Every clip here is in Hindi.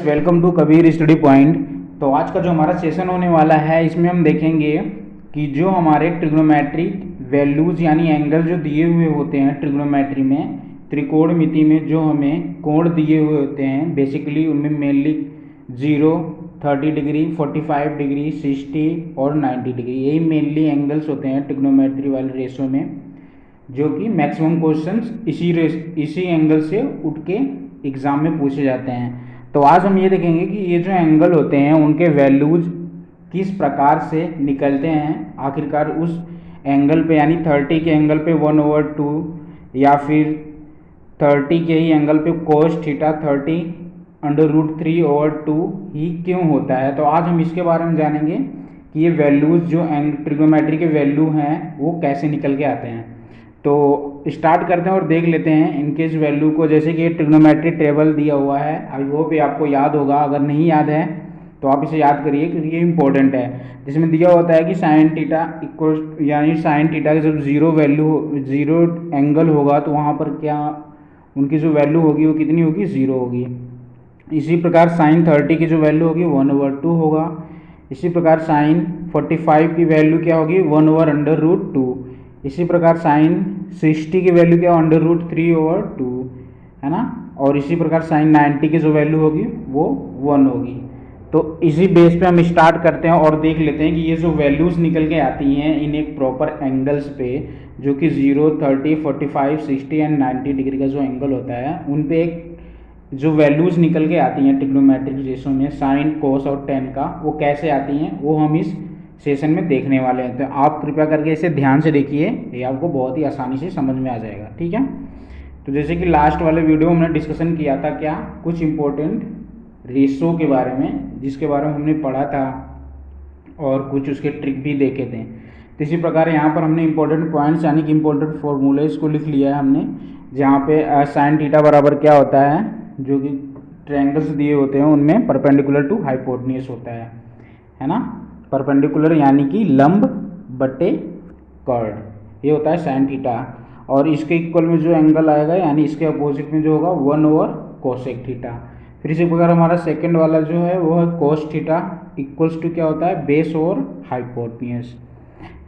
Guys, welcome to Kabir study point. तो आज का जो हमारा सेशन होने वाला है, इसमें हम देखेंगे कि जो हमारे ट्रिग्नोमेट्रिक वैल्यूज़ यानी एंगल जो दिए हुए होते हैं ट्रिग्नोमेट्री में, त्रिकोणमिति में जो हमें कोण दिए हुए होते हैं, बेसिकली उनमें मेनली 0, 30 डिग्री, 45 डिग्री, 60 और 90 डिग्री, यही मेनली एंगल्स होते हैं ट्रिग्नोमेट्री वाले रेशो में, जो कि मैक्सिमम क्वेश्चंस इसी एंगल से उठ के एग्ज़ाम में पूछे जाते हैं। तो आज हम ये देखेंगे कि ये जो एंगल होते हैं उनके वैल्यूज किस प्रकार से निकलते हैं आखिरकार उस एंगल पे, यानी 30 के एंगल पे 1/2 या फिर 30 के ही एंगल पे cos थीटा 30√3/2 ही क्यों होता है। तो आज हम इसके बारे में जानेंगे कि ये वैल्यूज़ जो ट्रिग्नोमेट्री के वैल्यू हैं वो कैसे निकल के आते हैं। तो स्टार्ट करते हैं और देख लेते हैं इनके इस वैल्यू को। जैसे कि ट्रिग्नोमेट्री टेबल दिया हुआ है, आई होप ये आपको याद होगा, अगर नहीं याद है तो आप इसे याद करिए क्योंकि ये इंपॉर्टेंट है। जिसमें दिया होता है कि साइन थीटा इक्वल, यानी साइन थीटा की जब जीरो एंगल होगा तो वहाँ पर क्या उनकी जो वैल्यू होगी वो कितनी होगी, 0 होगी। इसी प्रकार साइन 30 की जो वैल्यू होगी 1/2 होगा। इसी प्रकार साइन 45 की वैल्यू क्या होगी, 1/√2। इसी प्रकार साइन 60 की वैल्यू क्या, √3/2 है ना। और इसी प्रकार साइन 90 की जो वैल्यू होगी वो 1 होगी। तो इसी बेस पे हम स्टार्ट करते हैं और देख लेते हैं कि ये जो वैल्यूज़ निकल के आती हैं इन एक प्रॉपर एंगल्स पे, जो कि 0, 30, 45, 60 एंड 90 डिग्री का जो एंगल होता है, उन पे एक जो वैल्यूज़ निकल के आती हैं ट्रिग्नोमेट्रिक रेशो में साइन, कोस और टेन का, वो कैसे आती हैं वो हम इस सेशन में देखने वाले हैं। तो आप कृपया करके इसे ध्यान से देखिए, ये आपको बहुत ही आसानी से समझ में आ जाएगा, ठीक है। तो जैसे कि लास्ट वाले वीडियो में हमने डिस्कशन किया था क्या, कुछ इंपॉर्टेंट रेशो के बारे में, जिसके बारे में हमने पढ़ा था और कुछ उसके ट्रिक भी देखे थे। तो इसी प्रकार यहाँ पर हमने इंपॉर्टेंट पॉइंट्स यानी कि इंपॉर्टेंट फॉर्मूलेज को लिख लिया है हमने, जहाँ पे साइन थीटा बराबर क्या होता है, जो कि ट्रायंगल्स दिए होते हैं उनमें परपेंडिकुलर टू हाइपोटेन्यूज होता है ना। परपेंडिकुलर यानी कि लंब बटे कर्ड, ये होता है साइन थीटा। और इसके इक्वल में जो एंगल आएगा यानी इसके अपोजिट में जो होगा 1/कोसेक थीटा। फिर इसी प्रकार हमारा सेकंड वाला जो है वो है कोस थीटा इक्वल्स टू क्या होता है, बेस और हाइपोटेन्यूज,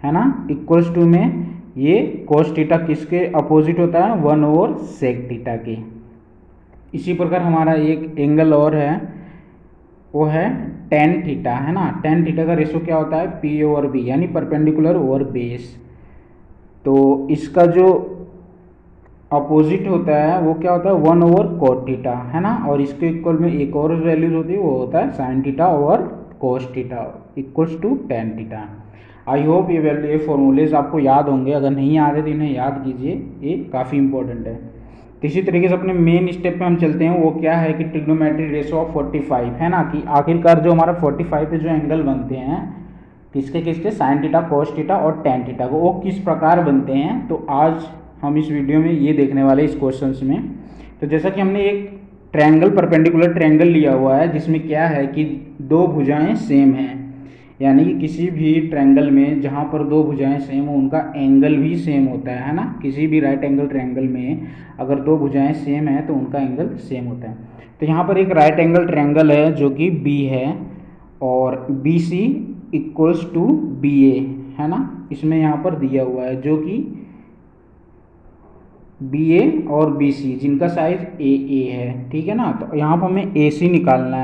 है ना। इक्वल्स टू में ये कोस थीटा किसके अपोजिट होता है, 1/सेक थीटा के। इसी प्रकार हमारा एक एंगल और है, वो है टेन थीटा, है ना। टेन थीटा का रेशो क्या होता है, P/B, यानी परपेंडिकुलर ओवर बेस। तो इसका जो अपोजिट होता है वो क्या होता है, 1/cot थीटा, है ना। और इसके इक्वल में एक और वैल्यूज होती है, वो होता है sine theta over cos theta equals to tan theta. I hope ये फॉर्मूलेज आपको याद होंगे, अगर नहीं याद है तो इन्हें याद कीजिए, ये काफ़ी इंपॉर्टेंट है। तो इसी तरीके से अपने मेन स्टेप पे हम चलते हैं, वो क्या है कि ट्रिग्नोमेट्रिक रेशो ऑफ 45, है ना। कि आखिरकार जो हमारा 45 पे जो एंगल बनते हैं किसके किसके, साइन थीटा, कोस थीटा और टेन थीटा को, वो किस प्रकार बनते हैं। तो आज हम इस वीडियो में ये देखने वाले इस क्वेश्चंस में। तो जैसा कि हमने एक ट्रायंगल, परपेंडिकुलर ट्रायंगल लिया हुआ है, जिसमें क्या है कि दो भुजाएं सेम हैं, यानी कि किसी भी ट्रायंगल में जहाँ पर दो भुजाएं सेम हो उनका एंगल भी सेम होता है ना। किसी भी राइट एंगल ट्रायंगल में अगर दो भुजाएं सेम है तो उनका एंगल सेम होता है। तो यहाँ पर एक राइट एंगल ट्रायंगल है जो कि बी है, और B C equals to B A, है ना। इसमें यहाँ पर दिया हुआ है जो कि बी ए और बी सी जिनका साइज ए है, ठीक है ना। तो यहाँ पर हमें ए सी निकालना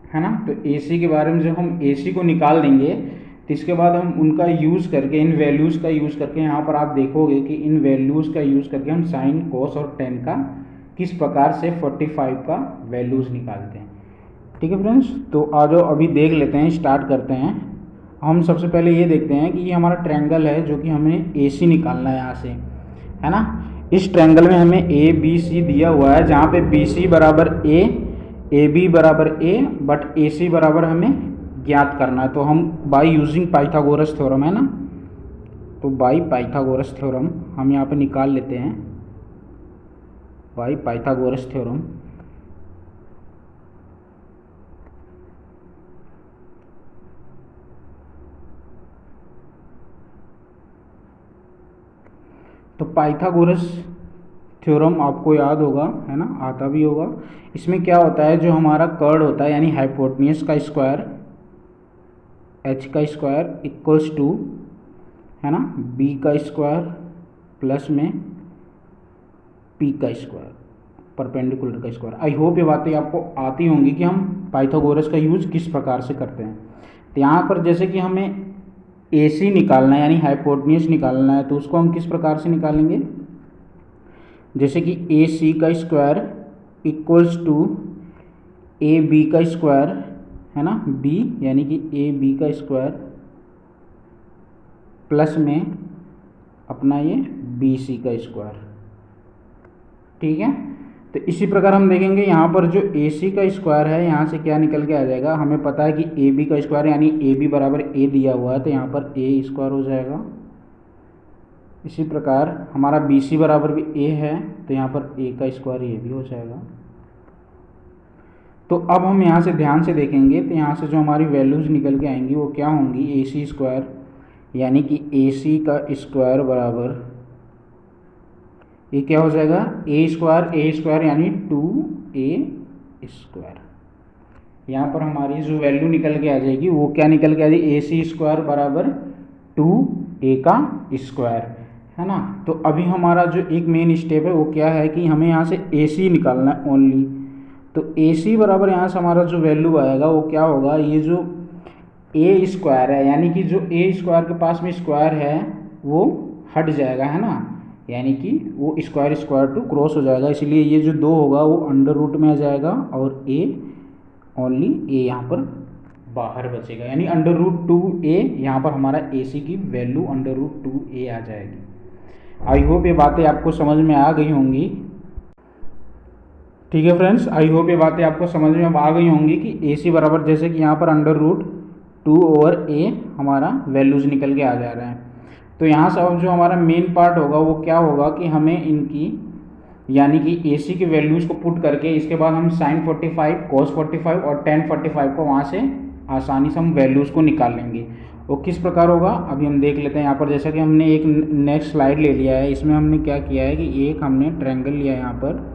है ना। तो ए सी के बारे में जब हम ए सी को निकाल देंगे तो इसके बाद हम उनका यूज़ करके, इन वैल्यूज़ का यूज़ करके, यहाँ पर आप देखोगे कि इन वैल्यूज़ का यूज़ करके हम साइन, कोस और टेन का किस प्रकार से 45 का वैल्यूज़ निकालते हैं, ठीक है फ्रेंड्स। तो आ जाओ अभी देख लेते हैं, स्टार्ट करते हैं। हम सबसे पहले ये देखते हैं कि ये हमारा ट्रायंगल है जो कि हमें ए सी निकालना है यहाँ से, है ना। इस ट्रायंगल में हमें ए बी सी दिया हुआ है, जहाँ पे बी सी बराबर ए बी बराबर ए, बट ए सी बराबर हमें ज्ञात करना है। तो हम बाय यूजिंग पाइथागोरस थ्योरम, है ना। तो बाय पाइथागोरस थ्योरम हम यहाँ पे निकाल लेते हैं, बाय पाइथागोरस थ्योरम। तो पाइथागोरस थ्योरम आपको याद होगा, है ना, आता भी होगा। इसमें क्या होता है, जो हमारा कर्ड होता है यानी हाइपोटेन्यूज का स्क्वायर h का स्क्वायर इक्वल्स टू, है ना, b का स्क्वायर प्लस में p का स्क्वायर, परपेंडिकुलर का स्क्वायर। आई होप ये बातें आपको आती होंगी कि हम पाइथागोरस का यूज़ किस प्रकार से करते हैं। तो यहाँ पर जैसे कि हमें AC निकालना है यानी हाइपोटेन्यूज निकालना है, तो उसको हम किस प्रकार से निकालेंगे, जैसे कि AC का स्क्वायर इक्वल्स टू AB का स्क्वायर, है ना, B यानी कि AB का स्क्वायर प्लस में अपना ये BC का स्क्वायर। ठीक है, तो इसी प्रकार हम देखेंगे यहाँ पर जो AC का स्क्वायर है, यहाँ से क्या निकल के आ जाएगा, हमें पता है कि AB का स्क्वायर यानी AB बराबर A दिया हुआ है, तो यहाँ पर A स्क्वायर हो जाएगा। इसी प्रकार हमारा BC बराबर भी A है, तो यहाँ पर A का स्क्वायर ये भी हो जाएगा। तो अब हम यहाँ से ध्यान से देखेंगे, तो यहाँ से जो हमारी वैल्यूज़ निकल के आएंगी वो क्या होंगी, AC स्क्वायर यानी कि AC का स्क्वायर बराबर ये क्या हो जाएगा, A स्क्वायर यानी 2A स्क्वायर। यहाँ पर हमारी जो वैल्यू निकल के आ जाएगी वो क्या निकल के आ जाएगी, AC स्क्वायर बराबर 2A का स्क्वायर, है ना। तो अभी हमारा जो एक मेन स्टेप है वो क्या है कि हमें यहाँ से AC निकालना है ओनली। तो AC बराबर यहाँ से हमारा जो वैल्यू आएगा वो क्या होगा, ये जो A स्क्वायर है यानी कि जो A स्क्वायर के पास में स्क्वायर है वो हट जाएगा, है ना, यानी कि वो स्क्वायर टू क्रॉस हो जाएगा, इसलिए ये जो 2 होगा वो अंडर रूट में आ जाएगा और A ओनली A यहाँ पर बाहर बचेगा, यानी अंडर रूट 2A यहाँ पर हमारा AC की वैल्यू अंडर रूट 2A आ जाएगी। आई होप ये बातें आपको समझ में आ गई होंगी। ठीक है फ्रेंड्स, आई होप ये बातें आपको समझ में आ गई होंगी कि AC बराबर जैसे कि यहाँ पर अंडर रूट 2/A हमारा वैल्यूज़ निकल के आ जा रहे हैं। तो यहाँ से अब जो हमारा मेन पार्ट होगा वो क्या होगा कि हमें इनकी यानी कि AC की वैल्यूज़ को पुट करके इसके बाद हम sin 45, cos 45 और tan 45 को वहाँ से आसानी से हम वैल्यूज़ को निकाल लेंगे। वो किस प्रकार होगा अभी हम देख लेते हैं। यहाँ पर जैसा कि हमने एक नेक्स्ट स्लाइड ले लिया है, इसमें हमने क्या किया है कि एक हमने ट्रायंगल लिया है, यहाँ पर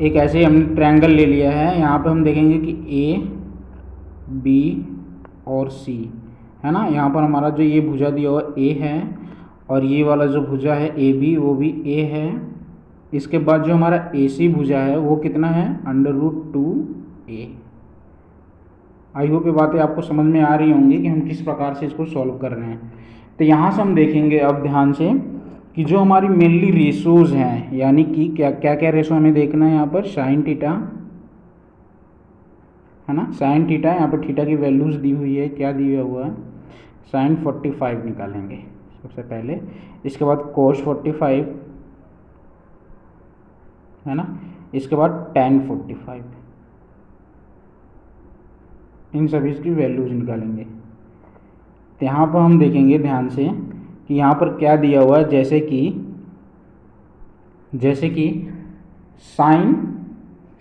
एक ऐसे हमने ट्रायंगल ले लिया है। यहाँ पर हम देखेंगे कि A, B और C, है ना। यहाँ पर हमारा जो ये भुजा दिया हुआ A है और ये वाला जो भुजा है AB वो भी A है। इसके बाद जो हमारा AC भुजा है वो कितना है, अंडर रूट 2A। आई होप ये बातें आपको समझ में आ रही होंगी कि हम किस प्रकार से इसको सॉल्व कर रहे हैं। तो यहाँ से हम देखेंगे अब ध्यान से कि जो हमारी मेनली रेशोज़ हैं, यानी कि क्या क्या रेशो हमें देखना है। यहाँ पर साइन थीटा, है ना, साइन थीटा, यहाँ पर थीटा की वैल्यूज़ दी हुई है, क्या दिया हुआ है, साइन 45 निकालेंगे सबसे पहले। इसके बाद कोस 45, है ना, इसके बाद tan 45, इन सभी की वैल्यूज़ निकालेंगे। तो यहाँ पर हम देखेंगे ध्यान से कि यहाँ पर क्या दिया हुआ है, जैसे कि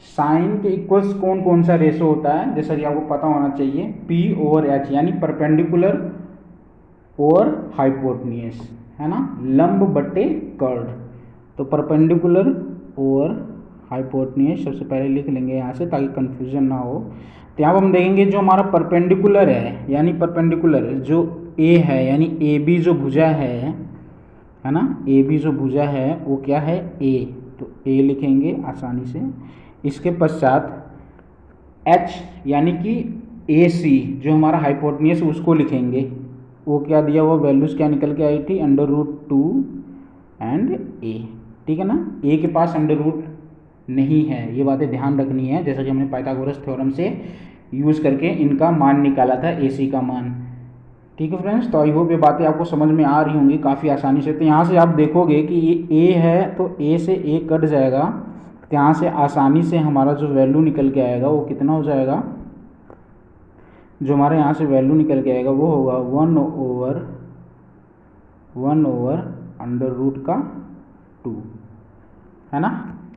साइन के इक्वल्स कौन कौन सा रेशो होता है, जैसा कि आपको पता होना चाहिए, P/H यानी परपेंडिकुलर और हाइपोटेन्यूज, है ना, लंब बटे कर्ड। तो परपेंडिकुलर और हाइपोटेन्यूज सबसे पहले लिख लेंगे यहाँ से ताकि कंफ्यूजन ना हो। तो यहाँ पर हम देखेंगे जो हमारा परपेंडिकुलर है, यानी परपेंडिकुलर जो A है यानी AB जो भुजा है ना, AB जो भुजा है वो क्या है, A, तो A लिखेंगे आसानी से। इसके पश्चात H यानी कि AC जो हमारा हाइपोटेन्यूज उसको लिखेंगे, वो क्या दिया हुआ वैल्यूज़ क्या निकल के आई थी, अंडर रूट 2 एंड A, ठीक है ना। A के पास अंडर रूट नहीं है, ये बातें ध्यान रखनी है, जैसा कि हमने पाइथागोरस थ्योरम से यूज़ करके इनका मान निकाला था, AC का मान। ठीक है फ्रेंड्स, तो आई होप ये बातें आपको समझ में आ रही होंगी काफ़ी आसानी से। तो यहाँ से आप देखोगे कि ये A है तो A से A कट जाएगा, तो यहाँ से आसानी से हमारा जो वैल्यू निकल के आएगा वो कितना हो जाएगा, जो हमारे यहाँ से वैल्यू निकल के आएगा वो होगा 1/1 अंडर रूट का 2, है ना।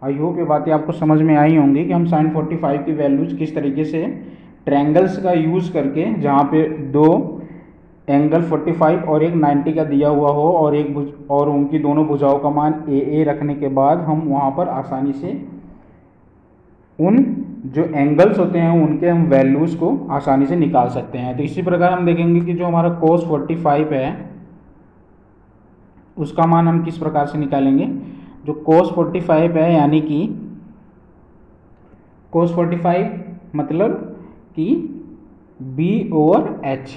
आई होप ये बातें आपको समझ में आई होंगी कि हम sin 45 की वैल्यूज़ किस तरीके से ट्रायंगल्स का यूज़ करके, जहाँ पे 2 एंगल 45 और एक 90 का दिया हुआ हो और और उनकी दोनों भुजाओं का मान ए रखने के बाद हम वहाँ पर आसानी से उन जो एंगल्स होते हैं उनके हम वैल्यूज़ को आसानी से निकाल सकते हैं। तो इसी प्रकार हम देखेंगे कि जो हमारा cos 45 है उसका मान हम किस प्रकार से निकालेंगे। जो cos 45 है यानी कि cos 45 मतलब कि B/H,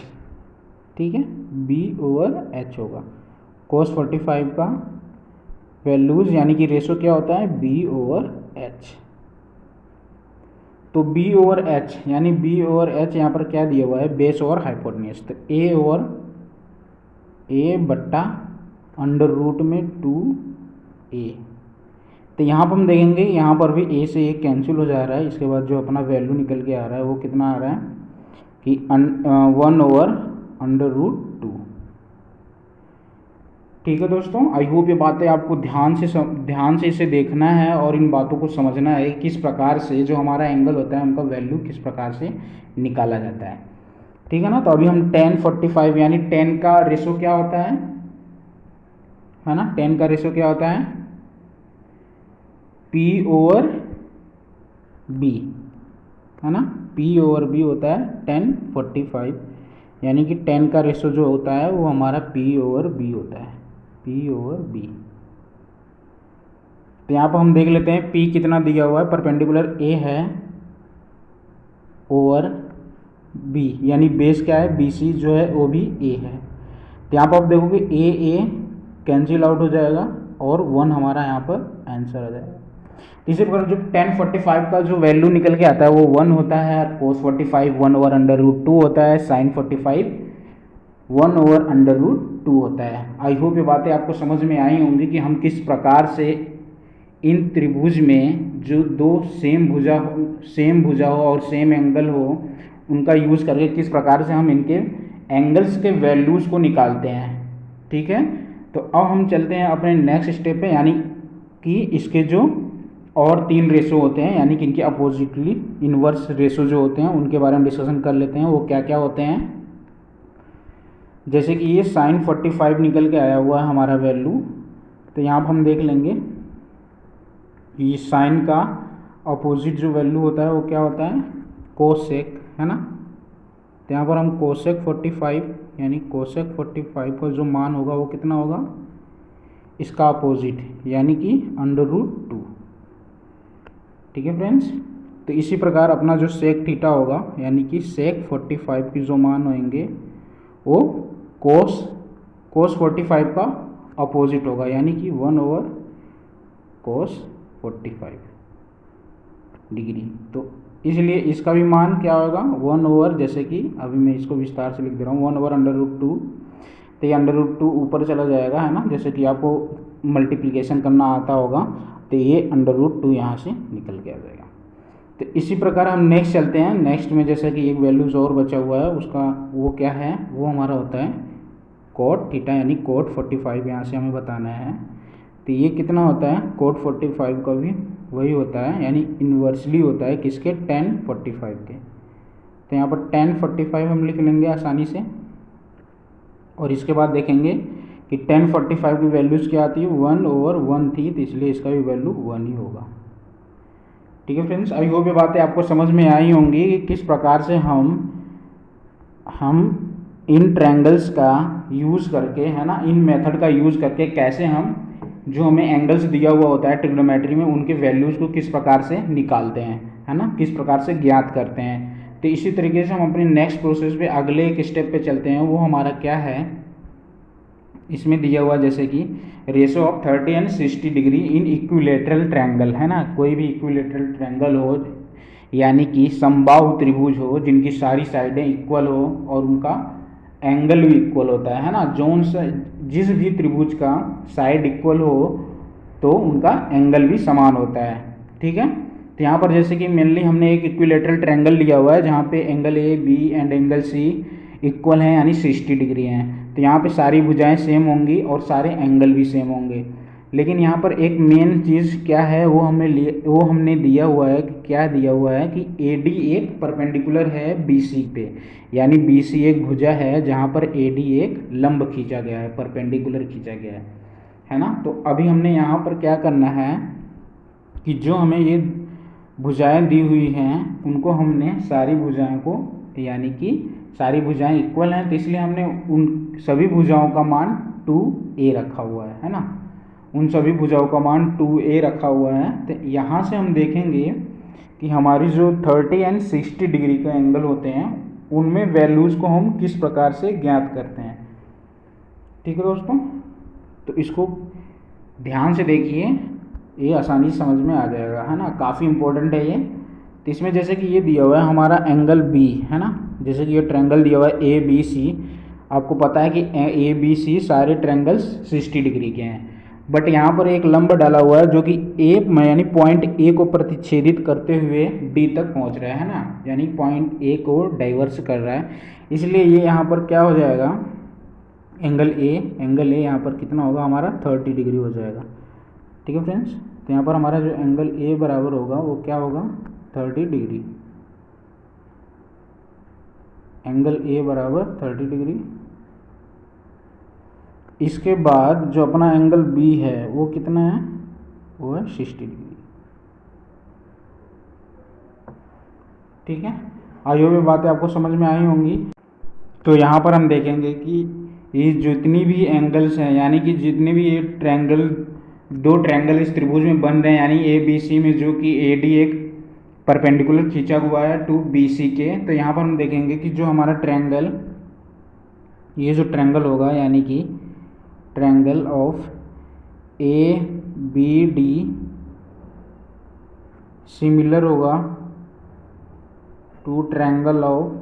ठीक है, B/H होगा। cos 45 का वैल्यूज़ यानी कि रेशो क्या होता है, B/H। तो B/H यानी B/H यहाँ पर क्या दिया हुआ है, बेस ओवर हाइपोटेन्यूज। तो A/√2A। तो यहाँ पर हम देखेंगे यहाँ पर भी A से A कैंसिल हो जा रहा है। इसके बाद जो अपना वैल्यू निकल के आ रहा है वो कितना आ रहा है कि 1/√2। ठीक है दोस्तों, आई होप ये बातें आपको ध्यान से इसे देखना है और इन बातों को समझना है किस प्रकार से जो हमारा एंगल होता है उनका वैल्यू किस प्रकार से निकाला जाता है। ठीक है ना। तो अभी हम tan 45 यानी tan का रेशो क्या होता है ना, tan का रेशो क्या होता है, P/B, है ना, P/B होता है tan 45 यानी कि tan का रेशो जो होता है वो हमारा P/B होता है, P/B। तो यहाँ पर हम देख लेते हैं P कितना दिया हुआ है, परपेंडिकुलर A है ओवर B यानी बेस क्या है, BC जो है वो भी A है। तो यहाँ पर आप देखोगे A कैंसिल आउट हो जाएगा और 1 हमारा यहाँ पर आंसर आ जाएगा। इसी प्रकार जो tan 45 का जो वैल्यू निकल के आता है वो 1 होता है, cos 45 1/√2 होता है, sin 45 1/√2 होता है। आई होप ये बातें आपको समझ में आई होंगी कि हम किस प्रकार से इन त्रिभुज में जो दो सेम भुजा हो और सेम एंगल हो उनका यूज़ करके किस प्रकार से हम इनके एंगल्स के वैल्यूज़ को निकालते हैं। ठीक है, तो अब हम चलते हैं अपने नेक्स्ट स्टेप पे, यानी कि इसके जो और 3 रेशो होते हैं यानी कि इनके अपोजिटली इनवर्स रेशो जो होते हैं उनके बारे में डिस्कशन कर लेते हैं। वो क्या क्या होते हैं, जैसे कि ये sin 45 निकल के आया हुआ है हमारा वैल्यू। तो यहाँ पर हम देख लेंगे ये साइन का अपोजिट जो वैल्यू होता है वो क्या होता है, कोसेक, है ना। तो यहाँ पर हम कोसेक 45 यानी कोसेक 45 का जो मान होगा वो कितना होगा, इसका अपोजिट यानी कि √2। ठीक है फ्रेंड्स, तो इसी प्रकार अपना जो सेक थीटा होगा यानी कि सेक 45 की जो मान होंगे वो कोस 45 का अपोजिट होगा यानी कि 1/cos 45 डिग्री। तो इसलिए इसका भी मान क्या होगा, 1/, जैसे कि अभी मैं इसको विस्तार से लिख दे रहा हूँ, 1/√2। तो ये √2 ऊपर चला जाएगा, है ना, जैसे कि आपको मल्टीप्लिकेशन करना आता होगा। तो ये √2 यहाँ से निकल के आ जाएगा। तो इसी प्रकार हम नेक्स्ट चलते हैं। नेक्स्ट में जैसा कि एक वैल्यूज और बचा हुआ है उसका वो क्या है, वो हमारा होता है cot थीटा यानी cot 45 यहाँ से हमें बताना है। तो ये कितना होता है, cot 45 का भी वही होता है यानी इन्वर्सली होता है किसके, tan 45 के। तो यहाँ पर tan 45 हम लिख लेंगे आसानी से और इसके बाद देखेंगे कि tan 45 की वैल्यूज़ क्या आती है, 1/1 थी, तो इसलिए इसका भी वैल्यू 1 ही होगा। ठीक है फ्रेंड्स, आई होप ये बातें आपको समझ में आई होंगी कि किस प्रकार से हम इन ट्रायंगल्स का यूज़ करके, है ना, इन मेथड का यूज़ करके कैसे हम जो हमें एंगल्स दिया हुआ होता है ट्रिग्नोमेट्री में उनके वैल्यूज़ को किस प्रकार से निकालते हैं, है ना, किस प्रकार से ज्ञात करते हैं। तो इसी तरीके से हम अपने नेक्स्ट प्रोसेस पे अगले एक स्टेप पे चलते हैं। वो हमारा क्या है, इसमें दिया हुआ जैसे कि ratio of 30 and 60 degree in equilateral triangle, है ना, कोई भी इक्विलेटरल ट्रायंगल हो यानी कि समबाहु त्रिभुज हो जिनकी सारी साइडें इक्वल हो और उनका एंगल भी इक्वल होता है ना, जोन से जिस भी त्रिभुज का साइड इक्वल हो तो उनका एंगल भी समान होता है। ठीक है, तो यहाँ पर जैसे कि मेनली हमने एक इक्विलेटरल ट्रायंगल लिया हुआ है जहाँ पे angle A B and angle C equal हैं यानी 60 डिग्री हैं। तो यहाँ पे सारी भुजाएं सेम होंगी और सारे एंगल भी सेम होंगे। लेकिन यहाँ पर एक मेन चीज़ क्या है वो हमने दिया हुआ है कि क्या दिया हुआ है कि AD एक परपेंडिकुलर है BC पे, यानी BC एक भुजा है जहाँ पर AD एक लंब खींचा गया है, परपेंडिकुलर खींचा गया है ना। तो अभी हमने यहाँ पर क्या करना है कि जो हमें ये भुजाएं दी हुई हैं उनको हमने सारी भुजाओं को, यानी कि सारी भुजाएं इक्वल हैं तो इसलिए हमने उन सभी भुजाओं का मान 2a रखा हुआ है ना। उन सभी भुजाओं का मान 2a रखा हुआ है। तो यहाँ से हम देखेंगे कि हमारी जो 30 एंड 60 डिग्री का एंगल होते हैं उनमें वैल्यूज़ को हम किस प्रकार से ज्ञात करते हैं। ठीक है दोस्तों, तो इसको ध्यान से देखिए, ये आसानी से समझ में आ जाएगा, है ना। काफ़ी इंपॉर्टेंट है ये। तो इसमें जैसे कि ये दिया हुआ है हमारा एंगल B, है ना। जैसे कि ये ट्रायंगल दिया हुआ है ABC, आपको पता है कि ABC सारे ट्रायंगल्स 60 डिग्री के हैं, बट यहाँ पर एक लंब डाला हुआ है जो कि A यानी पॉइंट A को प्रतिच्छेदित करते हुए D तक पहुँच रहा है ना, यानी पॉइंट A को डाइवर्स कर रहा है। इसलिए ये यहाँ पर क्या हो जाएगा, एंगल A यहाँ पर कितना होगा हमारा 30 डिग्री हो जाएगा। ठीक है फ्रेंड्स, तो यहाँ पर हमारा जो एंगल A बराबर होगा वो क्या होगा 30 डिग्री। एंगल A बराबर 30 डिग्री। इसके बाद जो अपना एंगल B है वो कितना है, वो है 60 डिग्री। ठीक है, आई होप ये बातें आपको समझ में आई होंगी। तो यहाँ पर हम देखेंगे कि ये जितनी भी एंगल्स हैं, यानी कि जितने भी ये दो ट्रायंगल इस त्रिभुज में बन रहे हैं, यानी ABC में जो कि AD एक परपेंडिकुलर खींचा हुआ है टू BC के, तो यहाँ पर हम देखेंगे कि जो हमारा ट्रायंगल, ये जो ट्रायंगल होगा यानी कि ट्रायंगल ऑफ ABD सिमिलर होगा टू ट्रायंगल ऑफ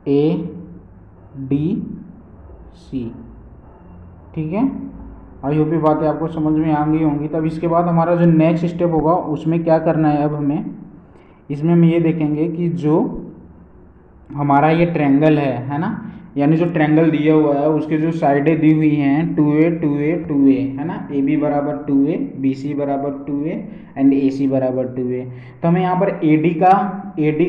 ADC। ठीक है, आई होप ये बातें आपको समझ में आ गई होंगी। तब इसके बाद हमारा जो नेक्स्ट स्टेप होगा उसमें क्या करना है, अब हमें इसमें हम ये देखेंगे कि जो हमारा ये ट्रायंगल है ना, यानी जो ट्रायंगल दिया हुआ है उसके जो साइडें दी हुई हैं 2a 2a 2a, है ना। AB बराबर 2a, BC बराबर 2a एंड AC बराबर 2a। तो हमें यहाँ पर AD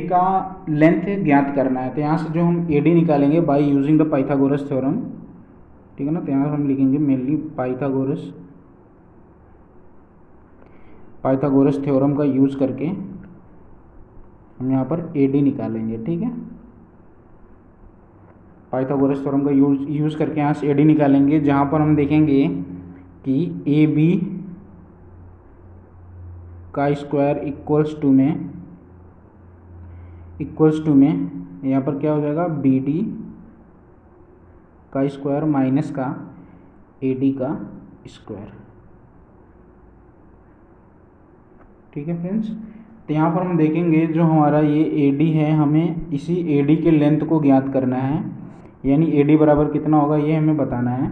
का लेंथ ज्ञात करना है। तो यहाँ से जो हम AD निकालेंगे by using the Pythagoras theorem, ठीक है ना। तो यहाँ हम लिखेंगे मेनली पाइथागोरस थ्योरम का यूज़ करके हम यहाँ पर AD निकालेंगे। ठीक है, पाइथागोरस थ्योरम का यूज़ करके यहाँ से AD निकालेंगे, जहाँ पर हम देखेंगे कि AB का स्क्वायर इक्वल्स टू में यहाँ पर क्या हो जाएगा BD का स्क्वायर माइनस का AD का स्क्वायर। ठीक है फ्रेंड्स, तो यहाँ पर हम देखेंगे जो हमारा ये AD है, हमें इसी AD के लेंथ को ज्ञात करना है, यानी AD बराबर कितना होगा ये हमें बताना है।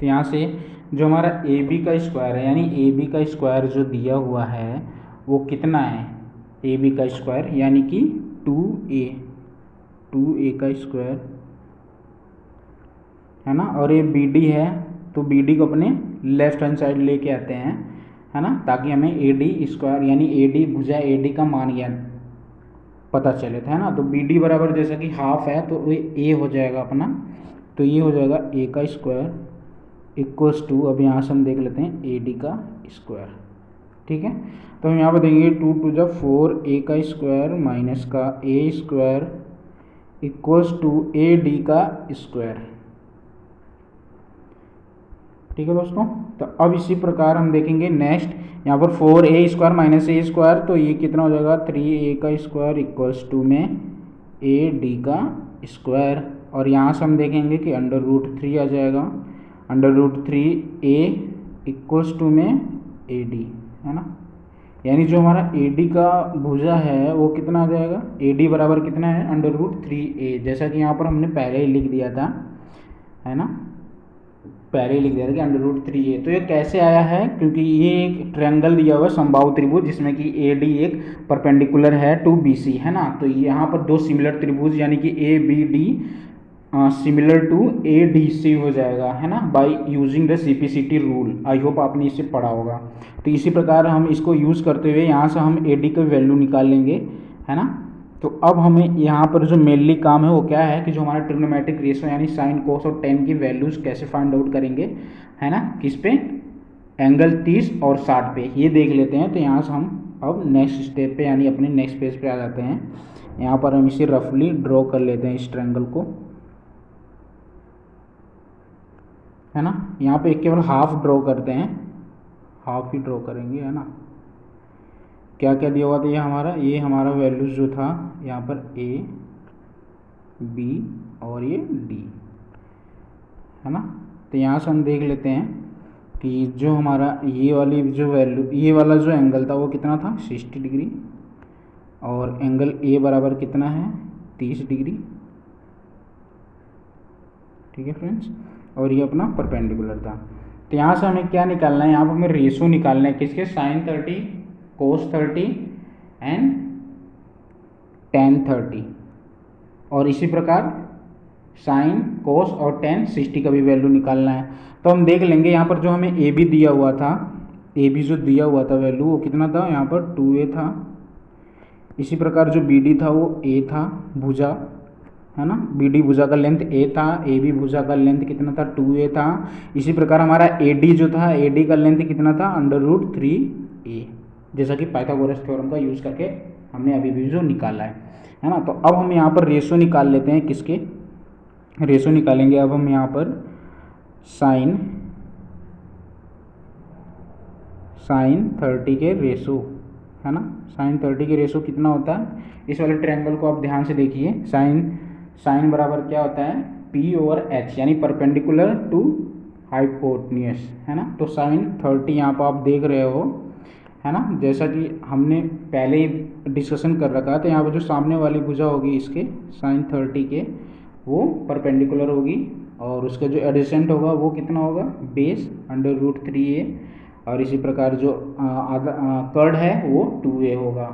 तो यहाँ से जो हमारा AB का स्क्वायर है, यानी AB का स्क्वायर जो दिया हुआ है वो कितना है, AB का स्क्वायर यानी कि 2A का स्क्वायर, है ना। और ये BD है तो BD को अपने लेफ्ट हैंड साइड लेके आते हैं, है ना, ताकि हमें AD स्क्वायर यानी AD भुजा AD का मान ज्ञात पता चले था, है ना। तो BD बराबर जैसा कि हाफ है तो ये A हो जाएगा अपना, तो ये हो जाएगा A का स्क्वायर इक्वल्स टू, अब यहाँ से हम देख लेते हैं AD का स्क्वायर। ठीक है, तो हम यहाँ पर देंगे 2 2 जा 4A का स्क्वायर माइनस का A square equals to AD का स्क्वायर। ठीक है दोस्तों, तो अब इसी प्रकार हम देखेंगे नेक्स्ट, यहाँ पर 4A square minus A square, तो ये कितना हो जाएगा 3A का स्क्वायर इक्वल्स टू में AD का स्क्वायर। और यहाँ से हम देखेंगे कि √3 आ जाएगा, √3A इक्वल्स टू में AD, है ना। यानी जो हमारा AD का भुजा है वो कितना आ जाएगा, AD बराबर कितना है √3A, जैसा कि यहाँ पर हमने पहले ही लिख दिया था, है ना, पहले ही लिख दिया था कि √3A। तो ये कैसे आया है, क्योंकि ये एक ट्रायंगल दिया हुआ है समबाहु त्रिभुज जिसमें कि AD एक परपेंडिकुलर है टू BC, है ना। तो यहाँ पर दो सिमिलर त्रिभुज यानी कि ABD सिमिलर टू ADC हो जाएगा, है ना, by using the CPCT rule. I hope आपने इसे पढ़ा होगा। तो इसी प्रकार हम इसको यूज़ करते हुए यहाँ से हम AD का वैल्यू निकाल लेंगे, है ना। तो अब हमें यहाँ पर जो मेनली काम है वो क्या है कि जो हमारा ट्रिग्नोमेट्रिक रेशो यानी साइन कोस और टेन की वैल्यूज़ कैसे फाइंड आउट करेंगे, है ना, किस पे, एंगल 30 और 60 पे, ये देख लेते हैं। तो यहाँ से हम अब नेक्स्ट स्टेप पे यानी अपने नेक्स्ट पेज पे आ जाते हैं। यहाँ पर हम इसे रफली ड्रॉ कर लेते हैं इस ट्रायंगल को, है ना। यहाँ पे केवल हाफ ड्रॉ करते हैं, हाफ ही ड्रॉ करेंगे, है ना। क्या क्या दिया हुआ था ये हमारा वैल्यूज जो था यहाँ पर A, B और ये D, है ना। तो यहाँ से हम देख लेते हैं कि जो हमारा ये वाली जो वैल्यू, ये वाला जो एंगल था वो कितना था 60 डिग्री, और एंगल A बराबर कितना है 30 डिग्री, ठीक है फ्रेंड्स। और ये अपना परपेंडिकुलर था। तो यहाँ से हमें क्या निकालना है, यहाँ पर हमें रेशो निकालना है किसके, sin 30 cos 30 एंड tan 30, और इसी प्रकार sin cos और tan 60 का भी वैल्यू निकालना है। तो हम देख लेंगे यहाँ पर जो हमें AB दिया हुआ था, AB जो दिया हुआ था वैल्यू वो कितना था, यहाँ पर 2A था। इसी प्रकार जो BD था वो A था भुजा, है ना, BD भुजा का लेंथ A था, AB भुजा का लेंथ कितना था 2A था। इसी प्रकार हमारा AD जो था, AD का लेंथ कितना था √3A, जैसा कि पाइथागोरस थ्योरम का यूज़ करके हमने अभी भी जो निकाला है ना। तो अब हम यहाँ पर रेशो निकाल लेते हैं, किसके रेशो निकालेंगे अब हम यहाँ पर साइन 30 के रेशो, है ना। साइन 30 के रेशो कितना होता है, इस वाले ट्रायंगल को आप ध्यान से देखिए। साइन बराबर क्या होता है P/H, यानी परपेंडिकुलर टू हाइपोटेन्यूस, है ना। तो साइन 30 यहाँ पर आप देख रहे हो, है ना, जैसा कि हमने पहले ही डिस्कशन कर रखा है। तो यहाँ पर जो सामने वाली भुजा होगी इसके साइन 30 के, वो परपेंडिकुलर होगी, और उसका जो एडजेसेंट होगा वो कितना होगा बेस √3A, और इसी प्रकार जो कर्ड है वो 2A होगा,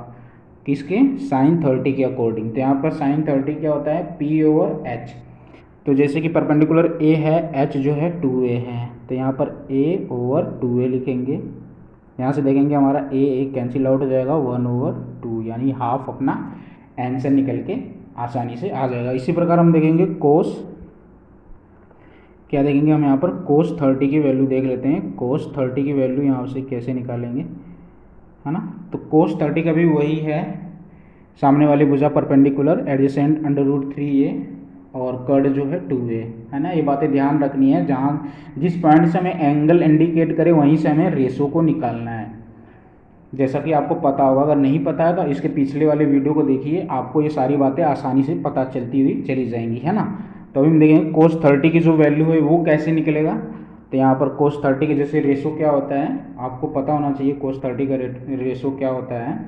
किसके साइन 30 के अकॉर्डिंग। तो यहाँ पर साइन 30 क्या होता है P/H। तो जैसे कि परपेंडिकुलर A है, H जो है 2A है, तो यहाँ पर A/2A लिखेंगे। यहाँ से देखेंगे हमारा A कैंसिल आउट हो जाएगा, 1/2, यानी हाफ अपना आंसर निकल के आसानी से आ जाएगा। इसी प्रकार हम देखेंगे कोस, क्या देखेंगे हम यहाँ पर कोस 30 की वैल्यू देख लेते हैं। कोस 30 की वैल्यू यहाँ से कैसे निकालेंगे, है ना। तो कोस 30 का भी वही है, सामने वाली भुजा परपेंडिकुलर, एडजेसेंट √3A, और कर्ड जो है 2A, है ना। ये बातें ध्यान रखनी है, जहाँ जिस पॉइंट से हमें एंगल इंडिकेट करे वहीं से हमें रेशो को निकालना है, जैसा कि आपको पता होगा। अगर नहीं पता है तो इसके पिछले वाले वीडियो को देखिए, आपको ये सारी बातें आसानी से पता चलती हुई चली जाएंगी, है ना। तो अभी हम देखेंगे कोस 30 की जो वैल्यू है वो कैसे निकलेगा। तो यहाँ पर कोस 30 के जैसे रेशो क्या होता है आपको पता होना चाहिए। कोस 30 का रेशो क्या होता है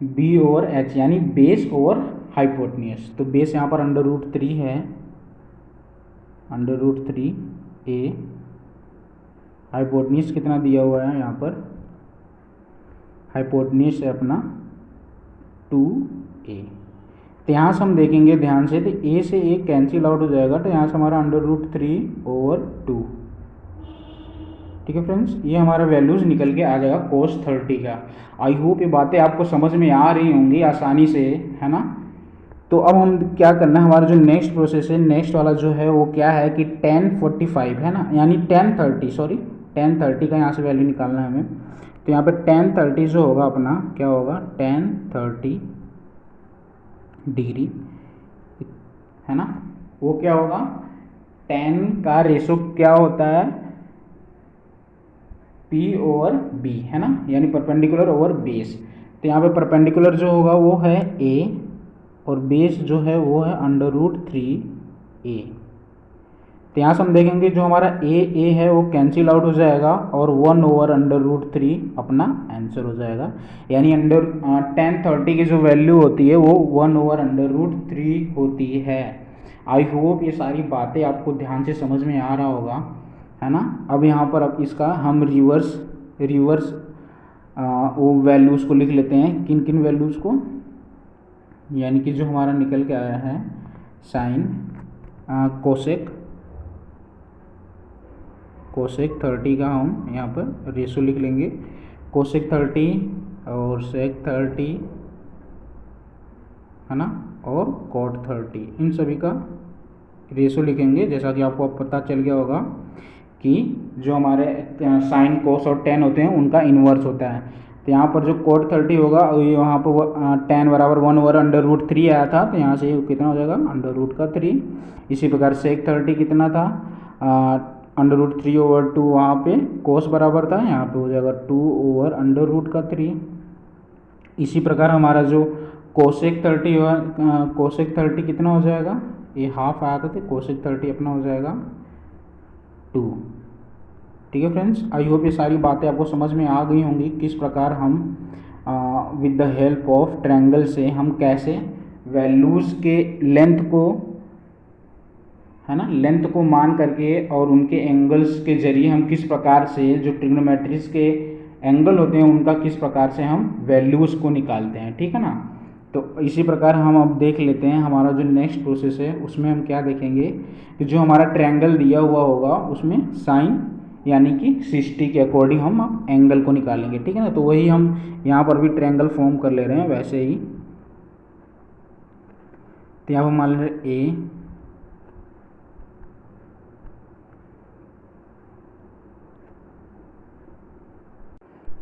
B/H, यानी बेस ओवर हाइपोटेन्यूस। तो बेस यहाँ पर √3 है, √3A, हाइपोटेन्यूस कितना दिया हुआ है यहाँ पर, हाइपोटेन्यूस है अपना 2A। तो यहाँ से हम देखेंगे ध्यान से, तो A से A कैंसिल आउट हो जाएगा, तो यहाँ से हमारा √3/2, ठीक है फ्रेंड्स। ये हमारा वैल्यूज़ निकल के आ जाएगा कोस 30 का। आई होप ये बातें आपको समझ में आ रही होंगी आसानी से, है ना। तो अब हम क्या करना है, हमारा जो नेक्स्ट प्रोसेस है, नेक्स्ट वाला जो है वो क्या है कि tan 45, है ना, यानी tan 30 का यहाँ से वैल्यू निकालना है हमें। तो यहाँ पर tan 30 जो होगा अपना क्या होगा tan 30 डिग्री, है ना, वो क्या होगा, tan का रेशो क्या होता है P/B, है ना, यानी परपेंडिकुलर ओवर बेस। तो यहाँ पे परपेंडिकुलर जो होगा वो है A, और बेस जो है वो है √3A। तो यहाँ से हम देखेंगे जो हमारा A है वो कैंसिल आउट हो जाएगा, और 1/√3 अपना आंसर हो जाएगा, यानी tan 30 की जो वैल्यू होती है वो 1/√3 होती है। आई होप ये सारी बातें आपको ध्यान से समझ में आ रहा होगा, है ना। अब यहाँ पर अब इसका हम रिवर्स वो वैल्यूज़ को लिख लेते हैं। किन किन वैल्यूज़ को, यानी कि जो हमारा निकल के आया है साइन कोसेक 30 का हम यहाँ पर रेशो लिख लेंगे। कोसेक 30 और सेक 30 है ना, और कॉट 30, इन सभी का रेशो लिखेंगे। जैसा कि आपको पता चल गया होगा कि जो हमारे साइन कोस और टेन होते हैं उनका इन्वर्स होता है। तो यहाँ पर जो कोट 30 होगा यहाँ पर टेन बराबर 1/√3 आया था, तो यहाँ से कितना हो जाएगा √3। इसी प्रकार सेक 30 कितना था √3/2, वहाँ पे कोस बराबर था, यहाँ पे हो जाएगा 2/√3। इसी प्रकार हमारा जो कोसेक 30 हुआ, कोसेक 30 कितना हो जाएगा, ये हाफ आया था, तो कोसेक 30 अपना हो जाएगा 2। ठीक है फ्रेंड्स, आई होप ये सारी बातें आपको समझ में आ गई होंगी किस प्रकार हम with the help of triangle से हम कैसे वैल्यूज़ के लेंथ को, है ना, लेंथ को मान करके और उनके एंगल्स के जरिए हम किस प्रकार से जो ट्रिग्नोमेट्रीज के एंगल होते हैं उनका किस प्रकार से हम वैल्यूज़ को निकालते हैं। ठीक है ना, तो इसी प्रकार हम अब देख लेते हैं हमारा जो नेक्स्ट प्रोसेस है उसमें हम क्या देखेंगे कि जो हमारा ट्रायंगल दिया हुआ होगा उसमें साइन यानी कि 60 के अकॉर्डिंग हम अब एंगल को निकालेंगे। ठीक है ना, तो वही हम यहाँ पर भी ट्रायंगल फॉर्म कर ले रहे हैं वैसे ही। तो यहाँ पर मान ले ए,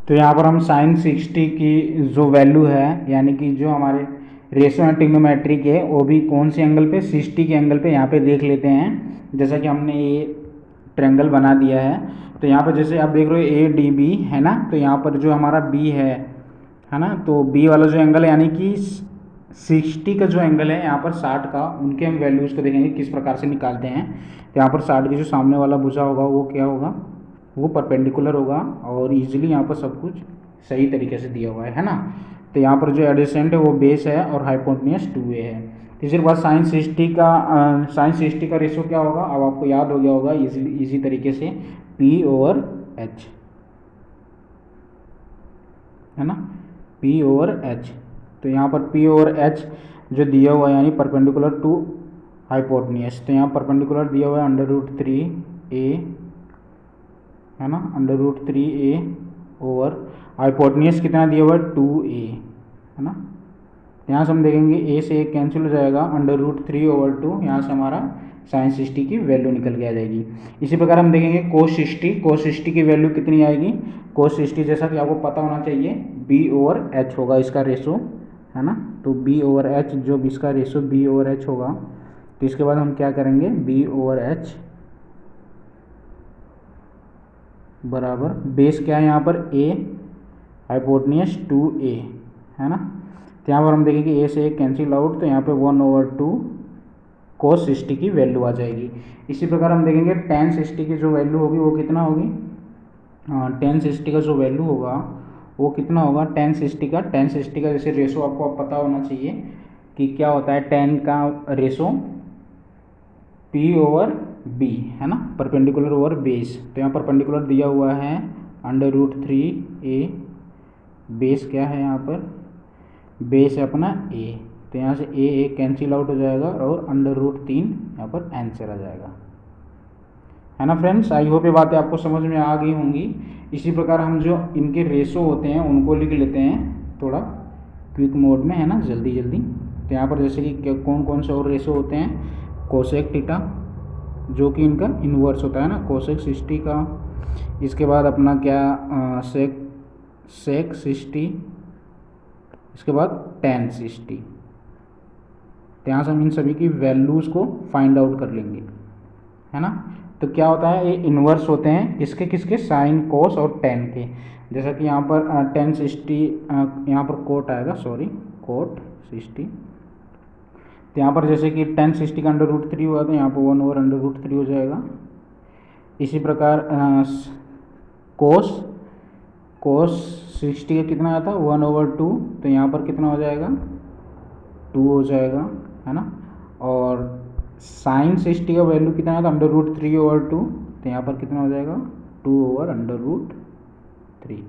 तो यहाँ पर हम साइन 60 की जो वैल्यू है यानी कि जो हमारे रेशो है ट्रिग्नोमेट्री के, वो भी कौन से एंगल पे, 60 के एंगल पे यहाँ पे देख लेते हैं। जैसा कि हमने ये ट्रायंगल बना दिया है, तो यहाँ पर जैसे आप देख रहे हो ए डी बी है ना, तो यहाँ पर जो हमारा बी है ना, तो बी वाला जो एंगल है यानी कि 60 का जो एंगल है यहाँ पर 60 का, उनके हम वैल्यूज़ को देखेंगे किस प्रकार से निकालते हैं। तो यहाँ पर 60 की जो सामने वाला भुजा होगा वो क्या होगा, वो परपेंडिकुलर होगा और इजीली यहाँ पर सब कुछ सही तरीके से दिया हुआ है ना। तो यहाँ पर जो एडजेसेंट है वो बेस है और हाइपोटेन्यूज 2a है। तीसरी बात साइन 60 का रेशो क्या होगा, अब आपको याद हो गया होगा इजी तरीके से P/H है ना, P/H। तो यहाँ पर P/H जो दिया हुआ है यानी परपेंडिकुलर टू हाइपोटेन्यूज, तो यहाँ परपेंडिकुलर दिया हुआ है √3a है ना, √3a ओवर हाइपोटेन्यूज कितना दिया हुआ है 2a है ना। यहाँ से हम देखेंगे a से एक कैंसिल हो जाएगा, √3/2, यहाँ से हमारा साइन 60 की वैल्यू निकल के आ जाएगी। इसी प्रकार हम देखेंगे कोस 60 की वैल्यू कितनी आएगी, कोस 60 जैसा कि आपको पता होना चाहिए B/H होगा इसका रेशो है ना। तो B/H जो भी इसका रेशो B/H होगा, तो इसके बाद हम क्या करेंगे B/H बराबर बेस क्या है यहाँ पर a, हाइपोटेन्यूज 2a है ना। तो यहाँ पर हम देखेंगे a से एक कैंसिल आउट, तो यहाँ पे 1/2 cos 60 की वैल्यू आ जाएगी। इसी प्रकार हम देखेंगे tan 60 की जो वैल्यू होगी वो कितना होगी, tan 60 का जो वैल्यू होगा वो कितना होगा, tan 60 का जैसे रेशो आपको पता होना चाहिए कि क्या होता है, tan का रेशो P/B है ना, परपेंडिकुलर ओवर बेस। तो यहाँ परपेंडिकुलर दिया हुआ है √3a, बेस क्या है यहाँ पर, बेस है अपना a, तो यहाँ से a कैंसिल आउट हो जाएगा और √3 यहाँ पर आंसर आ जाएगा है ना। फ्रेंड्स, आई होप ये बातें आपको समझ में आ गई होंगी। इसी प्रकार हम जो इनके रेशो होते हैं उनको लिख लेते हैं थोड़ा क्विक मोड में है ना, जल्दी जल्दी। तो यहाँ पर जैसे कि कौन कौन से और रेशो होते हैं, कोसेक थीटा जो कि इनका इन्वर्स होता है ना, कोसेक 60 का। इसके बाद अपना क्या सेक 60, इसके बाद tan 60। तो यहाँ से हम इन सभी की वैल्यूज़ को फाइंड आउट कर लेंगे है ना। तो क्या होता है, ये इन्वर्स होते हैं किसके किसके, साइन कोस और tan के। जैसा कि यहाँ पर tan 60 यहाँ पर कोट आएगा, सॉरी कोट 60। तो यहाँ पर जैसे कि tan 60 का √3 हुआ तो यहाँ पर 1/√3 हो जाएगा। इसी प्रकार कोस 60 का कितना आता है 1/2, तो यहाँ पर कितना हो जाएगा 2 हो जाएगा है ना। और साइन 60 का वैल्यू कितना आता है √3/2, तो यहाँ पर कितना हो जाएगा 2/√3।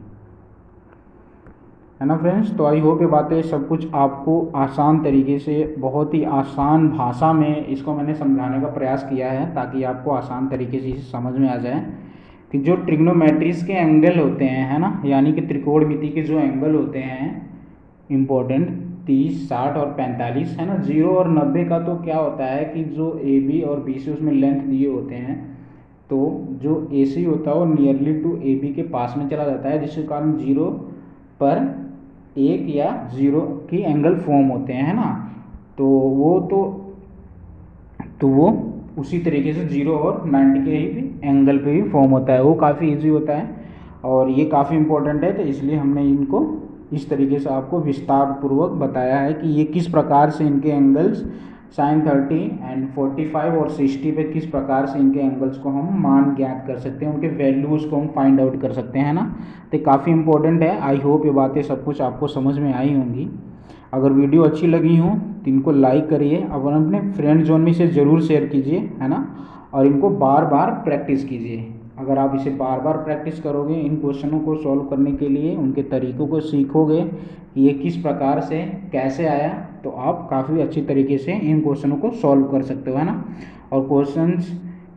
है ना फ्रेंड्स। तो आई होप ये बातें सब कुछ आपको आसान तरीके से, बहुत ही आसान भाषा में इसको मैंने समझाने का प्रयास किया है, ताकि आपको आसान तरीके से इसे समझ में आ जाए कि जो ट्रिग्नोमेट्रीज के एंगल होते हैं, है ना, यानी कि त्रिकोणमिति के जो एंगल होते हैं इम्पोर्टेंट, 30, 60 और 45, है ना। 0 और 90 का तो क्या होता है कि जो ए बी और बी सी उसमें लेंथ दिए होते हैं, तो जो ए सी होता है वो नियरली टू ए बी के पास में चला जाता है, जिसके कारण 0 पर 1 या 0 की एंगल फॉर्म होते हैं, है ना। तो वो उसी तरीके से 0 और 90 के ही भी एंगल पे भी फॉर्म होता है, वो काफ़ी इजी होता है और ये काफ़ी इंपॉर्टेंट है। तो इसलिए हमने इनको इस तरीके से आपको विस्तार पूर्वक बताया है कि ये किस प्रकार से इनके एंगल्स sin 30 एंड 45 और 60 पे किस प्रकार से इनके एंगल्स को हम मान ज्ञात कर सकते हैं, उनके वैल्यूज़ को हम फाइंड आउट कर सकते हैं ना। तो काफ़ी इंपॉर्टेंट है। आई होप ये बातें सब कुछ आपको समझ में आई होंगी। अगर वीडियो अच्छी लगी हो तो इनको लाइक करिए, और अपने फ्रेंड जोन में इसे ज़रूर शेयर कीजिए, है ना। और इनको बार बार प्रैक्टिस कीजिए। अगर आप इसे बार बार प्रैक्टिस करोगे, इन क्वेश्चनों को सॉल्व करने के लिए उनके तरीक़ों को सीखोगे कि ये किस प्रकार से कैसे आया, तो आप काफ़ी अच्छी तरीके से इन क्वेश्चनों को सॉल्व कर सकते हो, है ना। और क्वेश्चंस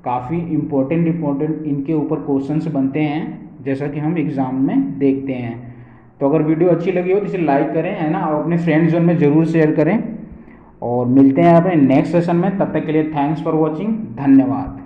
काफ़ी इम्पोर्टेंट इनके ऊपर क्वेश्चंस बनते हैं, जैसा कि हम एग्ज़ाम में देखते हैं। तो अगर वीडियो अच्छी लगी हो तो इसे लाइक करें, है ना, और अपने फ्रेंड जोन में ज़रूर शेयर करें। और मिलते हैं अपने नेक्स्ट सेशन में, तब तक के लिए थैंक्स फॉर वॉचिंग, धन्यवाद।